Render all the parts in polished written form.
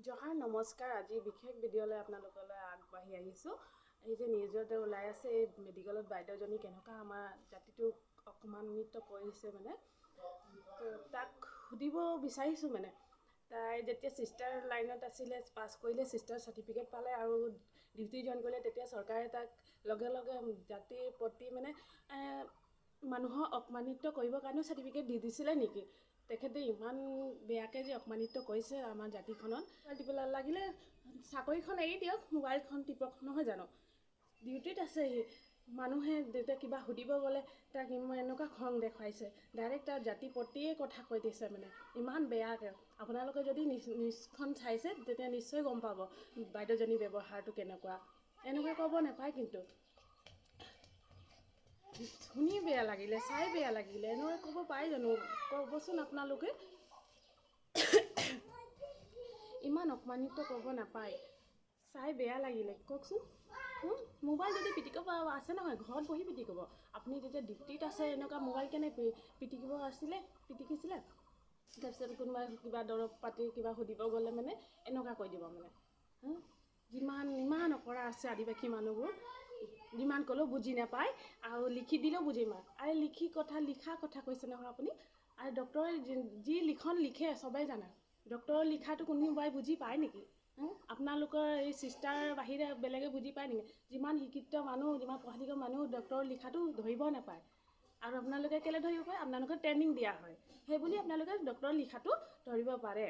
জহাৰ নমস্কাৰ। আজি বিশেষ ভিডিঅ'লৈ আপোনালোকলৈ আগবাঢ়ি আহিছোঁ। এই যে নিউজতে ওলাই আছে, এই মেডিকেলত বাইদেউজনী কেনেকুৱা আমাৰ জাতিটোক অপমানিত কৰিছে মানে, তাক সুধিব বিচাৰিছোঁ মানে। তাই যেতিয়া চিষ্টাৰ লাইনত আছিলে, পাছ কৰিলে, চিষ্টাৰ চাৰ্টিফিকেট পালে আৰু ডিউটি জইন কৰিলে, তেতিয়া চৰকাৰে তাক লগে লগে জাতিৰ প্ৰতি মানে মানুহক অপমানিত কৰিবৰ কাৰণেও চাৰ্টিফিকেট দি দিছিলে নেকি? তেখেতে ইমান বেয়াকৈ যে অপমানিত কৰিছে আমাৰ জাতিখনত, দিবলৈ লাগিলে চাকৰিখন এৰি দিয়ক, মোবাইলখন টিপক, নহয় জানো? ডিউটিত আছে সি। মানুহে যেতিয়া কিবা সুধিব গ'লে তাক এনেকুৱা খং দেখুৱাইছে, ডাইৰেক্ট তাৰ জাতিৰ প্ৰতিয়ে কথা কৈ দিছে মানে, ইমান বেয়াকৈ। আপোনালোকে যদি নিউজখন চাইছে তেতিয়া নিশ্চয় গম পাব বাইদেউজনীৰ ব্যৱহাৰটো কেনেকুৱা। এনেকুৱা ক'ব নাপায় কিন্তু। শুনি বেয়া লাগিলে, চাই বেয়া লাগিলে, এনেকুৱা ক'ব পাৰে জানো? ক'বচোন আপোনালোকে। ইমান অপমানিত কৰিব নাপায়, চাই বেয়া লাগিলে। কওকচোন, মোবাইল যদি পিটিকিব আছে নহয়, ঘৰত বহি পিটিকিব। আপুনি যেতিয়া ডিউটিত আছে, এনেকুৱা মোবাইল কেনে পিটিকিছিলে? তাৰপিছত কোনোবাই কিবা দৰৱ পাতি কিবা সুধিব গ'লে মানে এনেকুৱা কৈ দিব মানে। ইমান অকৰা আছে আদিবাসী মানুহবোৰ, যিমান ক'লেও বুজি নাপায় আৰু লিখি দিলেও বুজি নাপায়। আৰু লিখা কথা কৈছে নহয় আপুনি। আৰু ডক্টৰে যি লিখন লিখে চবেই জানে, ডক্টৰৰ লিখাটো কোনোবাই বুজি পায় নেকি? আপোনালোকৰ এই চিষ্টাৰ বাহিৰে বেলেগে বুজি পায় নেকি? যিমান শিক্ষিত মানুহ, যিমান পঢ়া লিখা মানুহ ডক্টৰৰ লিখাটো ধৰিব নাপায়। আৰু আপোনালোকে কেলৈ ধৰিব পাৰে? আপোনালোকে ট্ৰেইনিং দিয়া হয়, সেইবুলি আপোনালোকে ডক্টৰৰ লিখাটো ধৰিব পাৰে,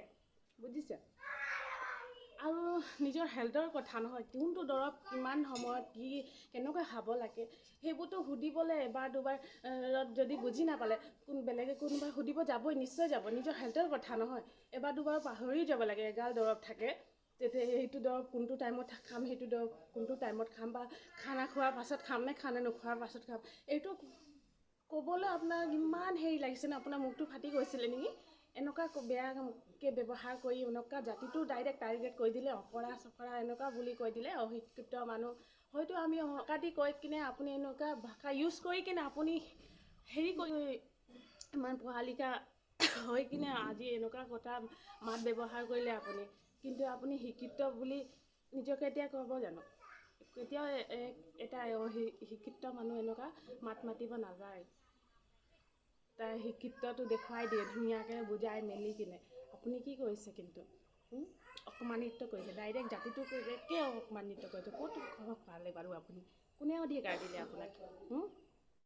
বুজিছে? আৰু নিজৰ হেল্থৰ কথা নহয়, কোনটো দৰৱ কিমান সময়ত কি কেনেকৈ খাব লাগে সেইবোৰতো সুধিবলৈ এবাৰ দুবাৰ যদি বুজি নাপালে বেলেগে কোনোবাই সুধিব যাবই, নিশ্চয় যাব। নিজৰ হেল্থৰ কথা নহয়, এবাৰ দুবাৰ পাহৰি যাব লাগে। এগাল দৰৱ থাকে, তেতিয়া সেইটো দৰৱ কোনটো টাইমত খাম, সেইটো দৰৱ কোনটো টাইমত খাম, বা খানা খোৱাৰ পাছত খাম নে খানা নোখোৱাৰ পাছত খাম, এইটো ক'বলৈ আপোনাৰ ইমান হেৰি লাগিছে নে? আপোনাৰ মুখটো ফাটি গৈছিলে নেকি? এনেকুৱা বেয়াকৈ ব্যৱহাৰ কৰি এনেকুৱা জাতিটো ডাইৰেক্ট টাৰ্গেট কৰি দিলে, অকৰা চকৰা এনেকুৱা বুলি কৈ দিলে। অশিক্ষিত মানুহ হয়তো আমি অকাতি কৈ কিনে আপুনি এনেকুৱা ভাষা ইউজ কৰি কিনে আপুনি হেৰি কৰি ইমান পঢ়া লিখা হৈ কিনে আজি এনেকুৱা কথা মাত ব্যৱহাৰ কৰিলে আপুনি। কিন্তু আপুনি শিক্ষিত বুলি নিজকে এতিয়া ক'ব জানো? কেতিয়াও এটা শিক্ষিত মানুহ এনেকুৱা মাত মাতিব নাযায়। তাই শিক্ষিতটো দেখুৱাই দিয়ে ধুনীয়াকৈ বুজাই মেলি কিনে। আপুনি কি কৰিছে কিন্তু? অপমানিত কৰিছে, ডাইৰেক্ট জাতিটোক একে অপমানিত কৰিছে। ক'ত খৰচ পালে বাৰু আপুনি? কোনে অধিকাৰ দিলে আপোনাক?